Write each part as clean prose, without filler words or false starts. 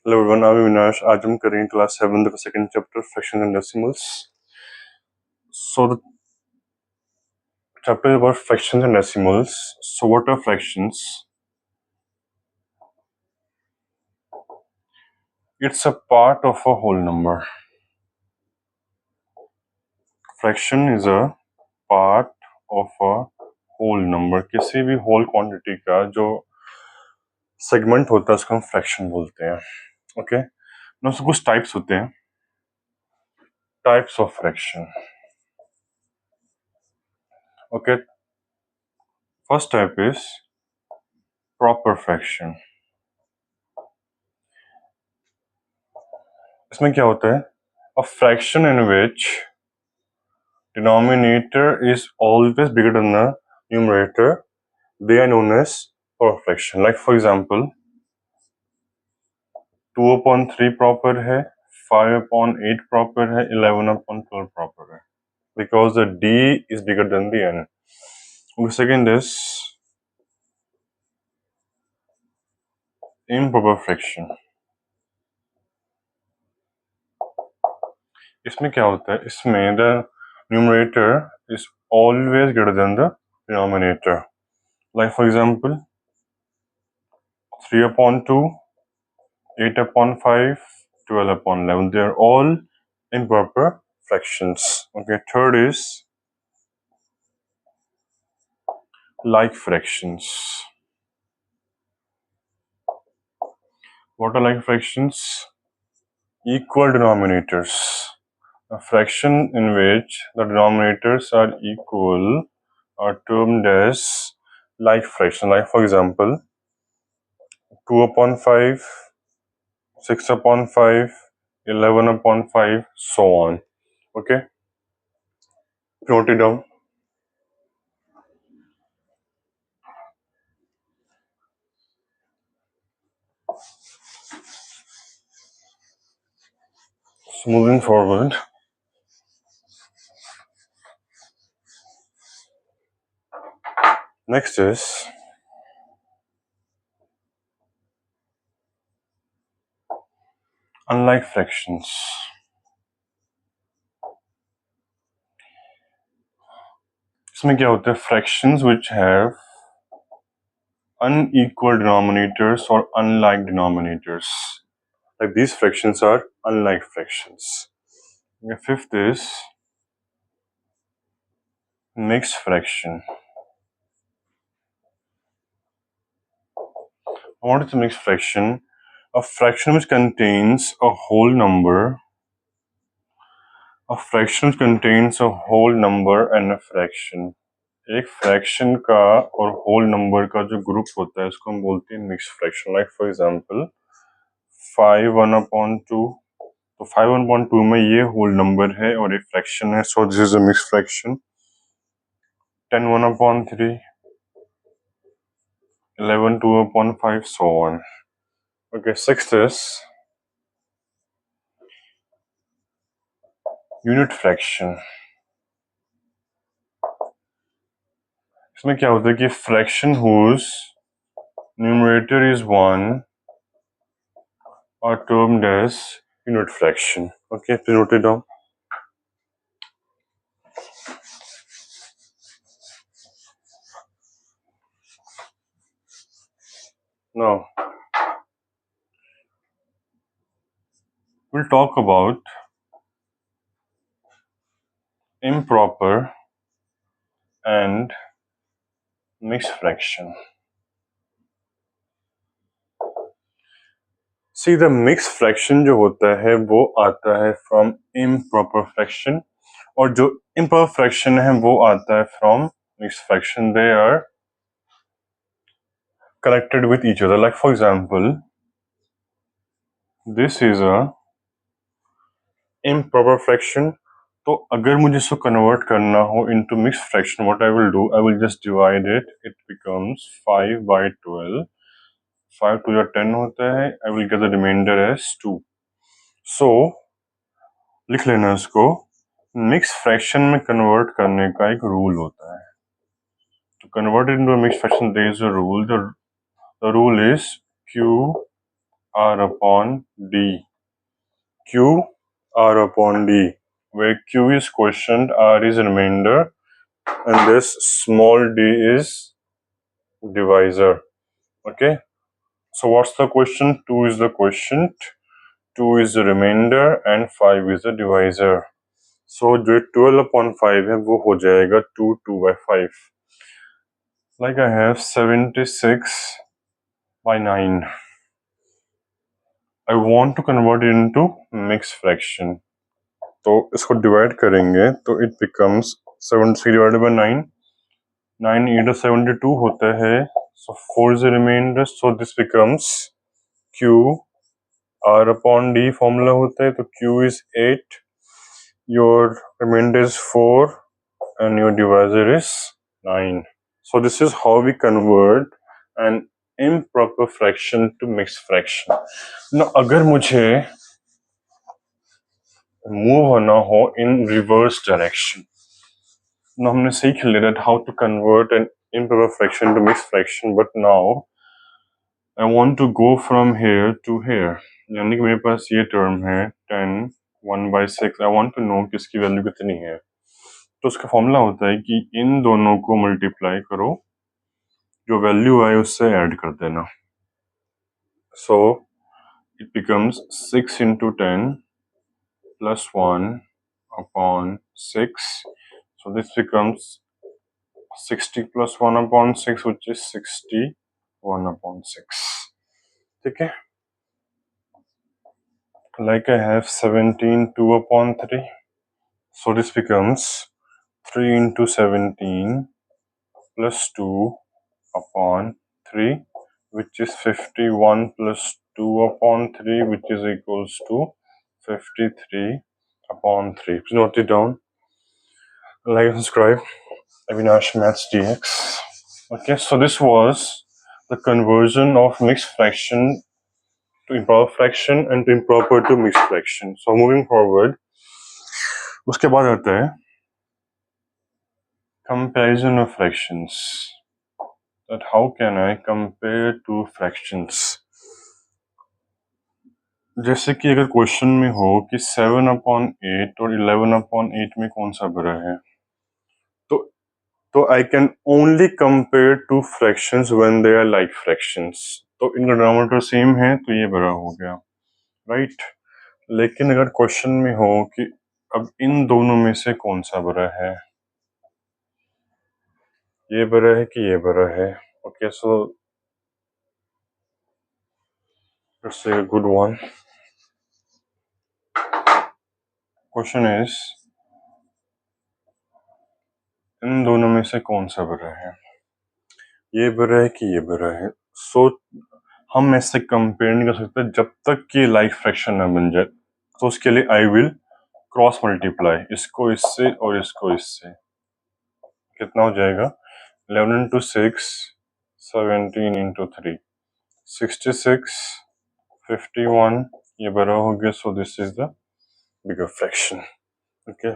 Hello everyone, I am विनाश। आज हम करेंगे क्लास 7 का second chapter fractions and decimals. So the chapter is about fractions and decimals. So what are fractions? It's a part of a whole number. Fraction is a part of a whole number. किसी भी whole quantity का जो segment होता है उसको हम fraction बोलते हैं. Okay? Now so कुछ types होते हैं. Types of fraction. Okay? First type is proper fraction. इसमें क्या होता है? A fraction in which denominator is always bigger than the numerator, they are known as proper fraction. Like for example, 2/3 proper है, 5/8 proper है, 11/12 proper है, because the d is bigger than the n. The second is improper fraction. इसमें क्या होता है? इसमें the numerator is always greater than the denominator. Like for example, 3/2, 8/5, 12/11. They are all improper fractions. Okay, third is like fractions. What are like fractions? Equal denominators. A fraction in which the denominators are equal are termed as like fraction. Like for example, 2/5, 6/5, 11/5, so on. Okay, note it down. So moving forward, next is unlike fractions. इसमें क्या होता है? Fractions which have unequal denominators or unlike denominators. Like these fractions are unlike fractions. The fifth is mixed fraction. What is a mixed fraction? A fraction which contains a whole number. A fraction which contains a whole number and a fraction. एक fraction का और whole number का जो group होता है उसको हम बोलते हैं mixed fraction. Like for example 5/1/2. तो 5/2 में ये होल नंबर है और एक फ्रैक्शन है, so this is a mixed fraction. 10/1/3, 11/2/5, so on. Okay, sixth is unit fraction. इसमें क्या होता है कि fraction whose numerator is 1 are termed as unit fraction. Okay, please note it down. Now we'll talk about improper and mixed fraction. See, the mixed fraction जो होता है वो आता है from improper fraction और जो improper fraction है वो आता है from mixed fraction. They are connected with each other. Like for example, this is a improper fraction. तो अगर मुझे इसको कन्वर्ट करना हो into mixed fraction, what I will do, I will just divide it. It becomes 5/12. 5 to 10 होता है. I will get the remainder as 2. So लिख लेना इसको. मिक्स फ्रैक्शन में कन्वर्ट करने का एक रूल होता है. To convert it into a mixed fraction, there is a rule. The rule is Q R upon D. Q R upon D, where Q is quotient, R is remainder, and this small d is divisor. Okay, so what's the question? 2 is the quotient, 2 is the remainder, and 5 is the divisor. So जो 12 upon 5 है वो हो जाएगा 2 by 5. Like I have 76 by 9. I want to convert it into mixed fraction. तो इसको divide करेंगे तो it becomes 76 divided by 9. 9 into 72 होता है, so 4 is the remainder, so this becomes Q R upon D formula होता है, तो Q is 8, your remainder is 4, and your divisor is 9. So this is how we convert an improper fraction to mixed fraction. Now अगर मुझे move होना हो in reverse direction, now हमने सीख लिया that how to convert an improper fraction to mixed fraction, but now I want to go from here to here. यानी कि मेरे पास ये टर्म है 10 1/6. I want to know कि इसकी वैल्यू कितनी है. तो उसका फॉर्मूला होता है कि इन दोनों को मल्टीप्लाई करो, जो वैल्यू आए उससे ऐड कर देना. So it becomes 6 into 10 plus 1 upon 6. So this becomes 60 plus 1 upon 6, which is 61 upon 6. ठीक है, like I have 17 2 upon 3. So this becomes 3 into 17 plus 2 upon 3, which is 51 plus 2 upon 3, which is equals to 53 upon 3. Please note it down. Like and subscribe. Avinash Maths DX. Okay, so this was the conversion of mixed fraction to improper fraction and to improper to mixed fraction. So moving forward, उसके बाद आता है comparison of fractions. That how can I compare two fractions? जैसे कि अगर question में हो कि 7 upon 8 और 11 upon 8 में कौन सा बड़ा है, तो I can only compare two fractions when they are like fractions. तो इनका डिनोमिनेटर सेम है तो ये बड़ा हो गया, राइट. लेकिन अगर क्वेश्चन में हो कि अब इन दोनों में से कौन सा बड़ा है, ये बड़ा है कि ये बड़ा है. Okay, so let's say a good one. Question is in दोनों में से कौन सा बड़ा है, ये बड़ा है कि ये बड़ा है. सो हम ऐसे कंपेयर नहीं कर सकते जब तक कि लाइक फ्रैक्शन ना बन जाए. तो उसके लिए आई विल क्रॉस मल्टीप्लाई, इसको इससे और इसको इससे. कितना हो जाएगा 11 into 6 17 into 3 66 51, ये बड़ा हो गया. So this is the bigger fraction. Okay,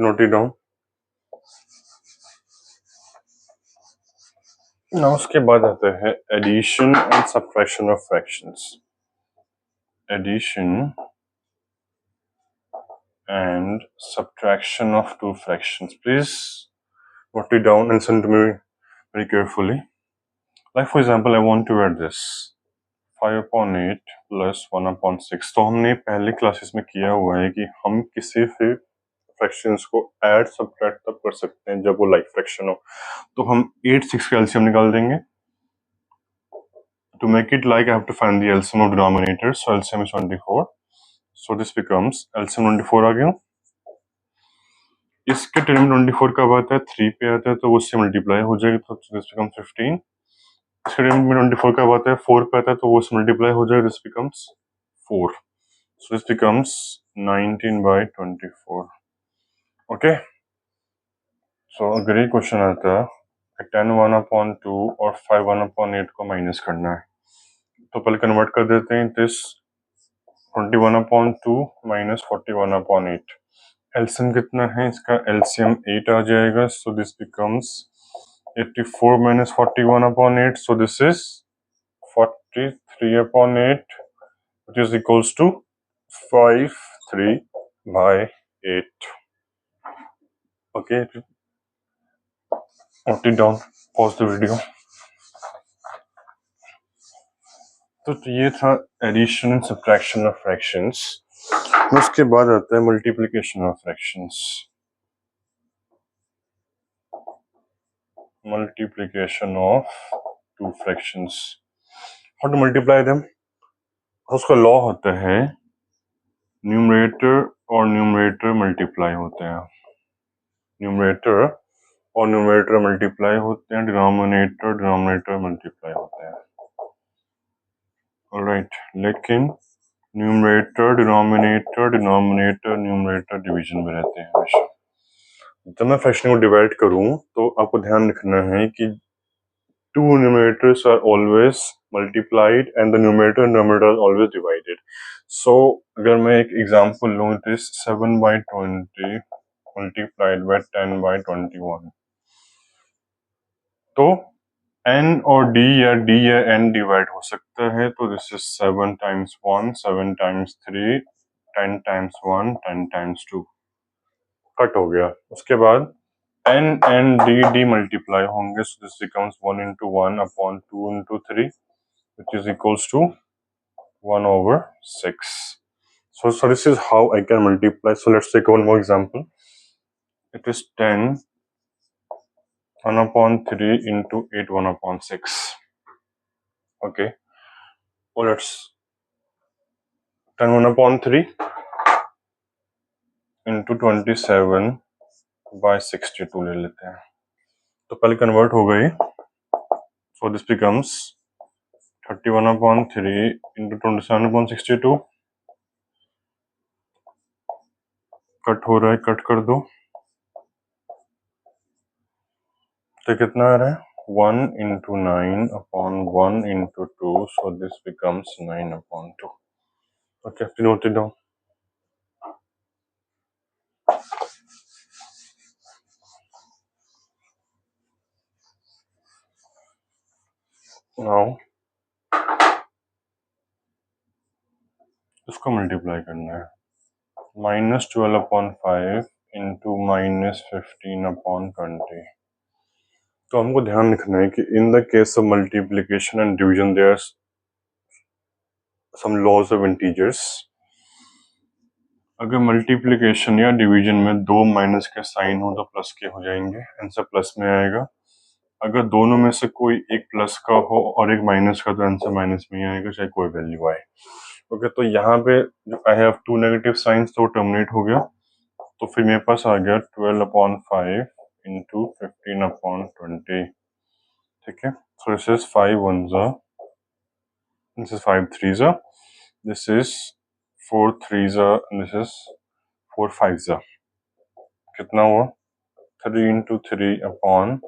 note it down. ना उसके बाद आता है addition and subtraction of fractions. Addition and subtraction of two fractions. Please note it down and send to me very carefully. Like for example, I want to add this 5 upon 8 plus 1 upon 6. तो हमने पहले classes में किया हुआ है कि हम किसी भी फ्रैक्शंस को ऐड सब्ट्रैक्ट तब कर सकते हैं जब वो लाइक फ्रैक्शन हो. तो हम 8 6 का एलसीएम निकाल देंगे. To make it like, I have to find the LCM of denominator. So LCM is 24. So this becomes LCM 24 आ गया. इसके टर्म 24 कब आता है, 3 पे आता है, तो उससे मल्टीप्लाई हो जाएगा, तो दिस बिकम्स 15. इसके टर्म में 24 कब आता है, 4 पे आता है, तो वो उससे मल्टीप्लाई हो जाएगा, this becomes 4. So this becomes 19 by 24. Okay, so अगर ये क्वेश्चन आता है 10 1 upon 2 और 5 1 upon 8 को माइनस करना है, तो पहले कन्वर्ट कर देते हैं. This 21 upon 2 minus 41 upon 8. LCM कितना है इसका, एलसीएम 8 आ जाएगा. सो this becomes 84 minus 41 upon 8. So this is 43 upon 8. which is equals to 5 3 by 8. Okay, note it down, pause the video. तो ये था addition and subtraction of fractions. उसके बाद आता है multiplication of fractions. Multiplication of two fractions, how to multiply them. उसका law होता है न्यूमरेटर और न्यूमरेटर मल्टीप्लाई होते हैं, न्यूमरेटर और न्यूमरेटर मल्टीप्लाई होते हैं, डिनोमिनेटर डिनोमिनेटर मल्टीप्लाई होते हैं। ऑलराइट, लेकिन numerator denominator denominator numerator division में रहते हैं हमेशा। जब मैं फ्रैक्शन को डिवाइड करूं तो आपको ध्यान रखना है कि two numerators are always multiplied and the numerator and denominator are always divided. So अगर मैं एक एग्जांपल लूं, it is 7 by 20 multiplied by 10 by 21, तो n और d या d या n डिवाइड हो सकता है, तो this is 7 times 1, 7 times 3, 10 times 1, 10 times 2, cut हो गया। उसके बाद n and d मल्टीप्लाई होंगे, so this becomes 1 into 1 upon 2 into 3, which is equals to 1 over 6. So this is how I can multiply. So let's take one more example. It is 10 1 upon 3 into 8 1 upon 6. Okay. So let's 10 1 upon 3 into 27 by 62 ले लेते हैं। तो पहले convert हो गई, so this becomes 31 upon 3 into 27 upon 62. Cut हो रहा है, कट कर दो, तो कितना आ रहा है 1 into 9 upon 1 into 2, so this becomes 9 upon 2. Okay, note it down. Now इसको मल्टीप्लाई करना है, -12/5 इंटू -15/20। तो हमको ध्यान रखना है कि in the case of multiplication and division there are some laws of integers. अगर मल्टीप्लिकेशन या डिवीजन में दो माइनस के साइन हो तो प्लस के हो जाएंगे, आंसर प्लस में आएगा। अगर दोनों में से कोई एक प्लस का हो और एक माइनस का, तो आंसर माइनस में ही आएगा, चाहे कोई वैल्यू आए। ओके, तो यहाँ पे जो I have two negative signs, तो टर्मिनेट हो गया, तो फिर मेरे पास आ गया 12/5 इंटू 15/20। ठीक है, so this is 5 1s, this is 5 3s, this is 4 3s, this is 4 5s। कितना हुआ 3 into 3 upon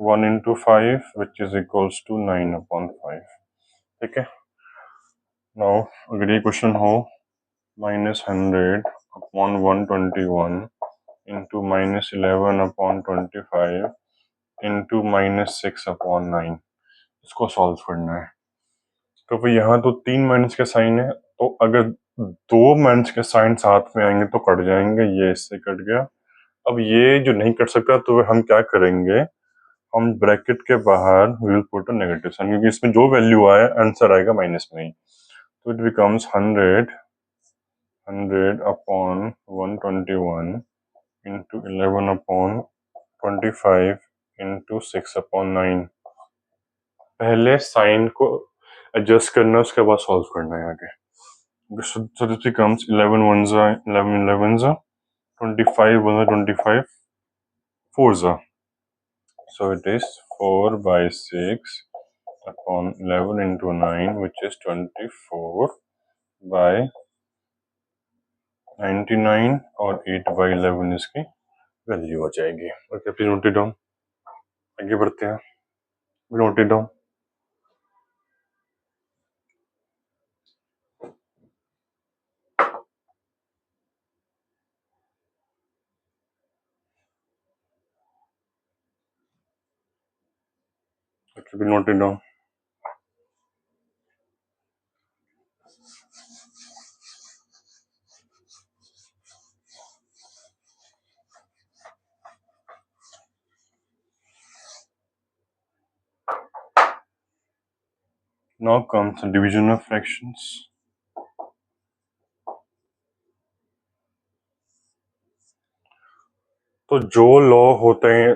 1 into 5, which is equals to 9/5। ठीक है, नाउ अगर ये क्वेश्चन हो -100 अपॉन 121 इंटू -11/25 इंटू -6/9, इसको सॉल्व करना है। तो फिर यहाँ तो 3 माइनस के साइन है, तो अगर दो माइनस के साइन साथ में आएंगे तो कट जाएंगे, ये इससे कट गया। अब ये जो नहीं कट सकता, तो हम क्या करेंगे, हम ब्रैकेट के बाहर will put a negative sign, क्योंकि इसमें जो वैल्यू आए आंसर आएगा माइनस में ही। तो it becomes 100 upon 121 into 11/25 into 6/9। पहले साइन को एडजस्ट करना, उसके बाद सॉल्व करना है आगे। So this becomes 11 1s are 11 11s are 25 1s are 25 4s are, so it is 4 by 6 upon 11 into 9, which is 24 by 99, और 8 by 11 इसकी वैल्यू हो जाएगी। Okay, please note it down. आगे बढ़ते हैं, note it down. Okay, note it down. Now comes division of fractions. तो जो law होते हैं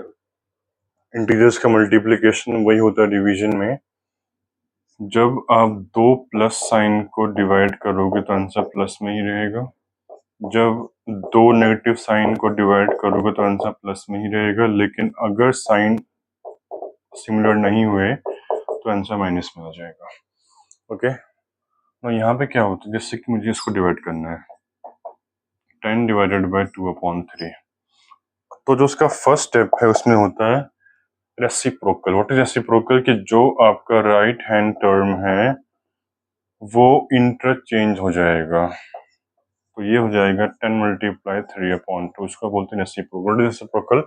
इंटीजर्स का मल्टीप्लिकेशन, वही होता है डिवीजन में। जब आप दो प्लस साइन को डिवाइड करोगे तो आंसर प्लस में ही रहेगा, जब दो नेगेटिव साइन को डिवाइड करोगे तो आंसर प्लस में ही रहेगा, लेकिन अगर साइन सिमिलर नहीं हुए तो आंसर माइनस में आ जाएगा। ओके, तो यहाँ पे क्या होता है, जैसे कि मुझे इसको डिवाइड करना है 10 डिवाइडेड बाई 2/3, तो जो उसका फर्स्ट स्टेप है उसमें होता है रेसिप्रोकल। What is reciprocal? कि जो आपका राइट हैंड टर्म है वो इंटरचेंज हो जाएगा, तो ये हो जाएगा 10 मल्टीप्लाई 3/2, इसको बोलते हैं रेसिप्रोकल। रेसिप्रोकल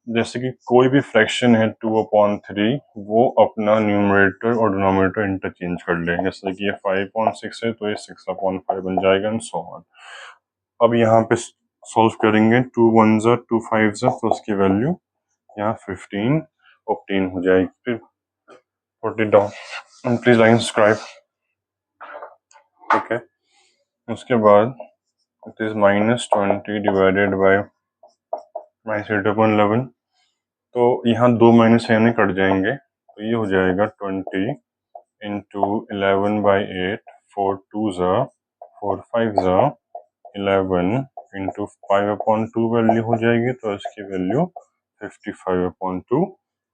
जैसे कि कोई भी फ्रैक्शन है 2/3, वो अपना न्यूमरेटर और डिनोमिनेटर इंटरचेंज कर ले, जैसे कि ये 5/6 है तो ये 6/5 बन जाएगा एंड सो ऑन। अब यहाँ पे सॉल्व करेंगे, 2 1 2 5 तो उसकी वैल्यू यहाँ 15 ऑब्टेन हो जाएगी। फिर put it down, please like subscribe. ठीक है, उसके बाद इट इज -20 डिवाइडेड बाय -8/11, तो यहाँ दो माइनस यानी कट जाएंगे, तो ये हो जाएगा 20 इंटू 11/8, 4 2 4 5 11 इंटू 5/2 वैल्यू हो जाएगी, तो इसकी वैल्यू 55/2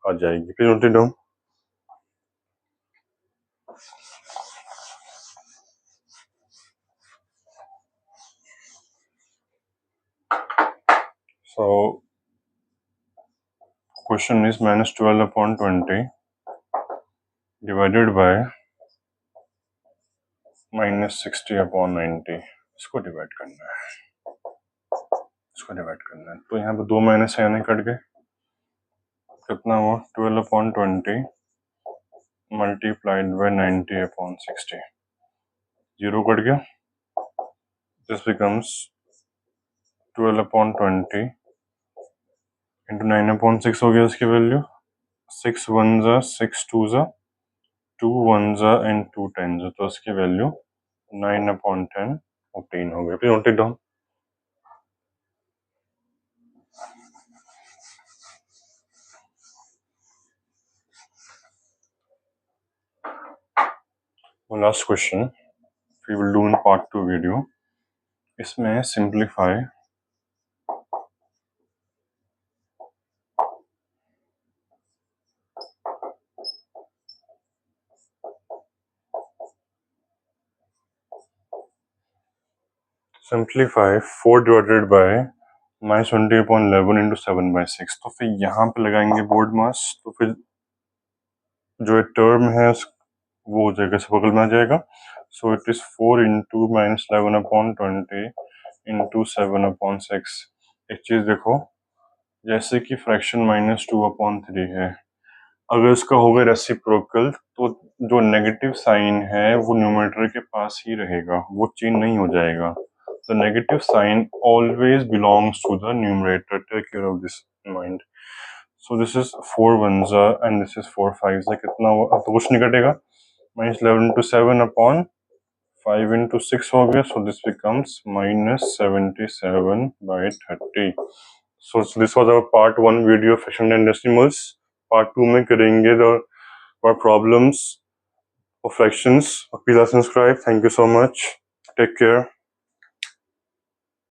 आ जाएगी। फिर note it down. So question is -12/20 divided by -60/90, इसको डिवाइड करना है, इसको डिवाइड करना है। तो यहाँ पे दो माइनस यानी कट गए, कितना हुआ 12/20 मल्टीप्लाइड बाय 90/60, जीरो कट गया, दिस बिकम्स 12/20 इंटू 9/6 हो गया इसकी वैल्यू, 6 1 6 2 2 1 एंड 2 10, तो इसकी वैल्यू 9/10 ऑब्टेन हो गई। फिर note it down. Last question we will do in part 2 video, इसमें simplify simplify 4 divided by -20/11 into 7/6, तो फिर यहाँ पे लगाएंगे बोर्ड मास, तो फिर जो एक टर्म है वो हो जाएगा सर्कल में आ जाएगा। So it is 4 into -11/20 into 7/6। एक चीज देखो, जैसे कि फ्रैक्शन -2/3 है, अगर इसका होगा रेसिप्रोकल तो जो नेगेटिव साइन है वो न्यूमरेटर के पास ही रहेगा, वो चेंज नहीं हो जाएगा। The negative sign always belongs to the numerator, take care of this in mind. So this is 4 1 and this is 4 5, कितना हुआ? अब तो कुछ नहीं कटेगा, -11 इंटू 7/5 इंटू 6 हो गया, so this becomes -77/30। So this was our part 1 video of fraction and decimals. Part 2 में करेंगे the problems of fractions. Please subscribe. Thank you so much. Take care.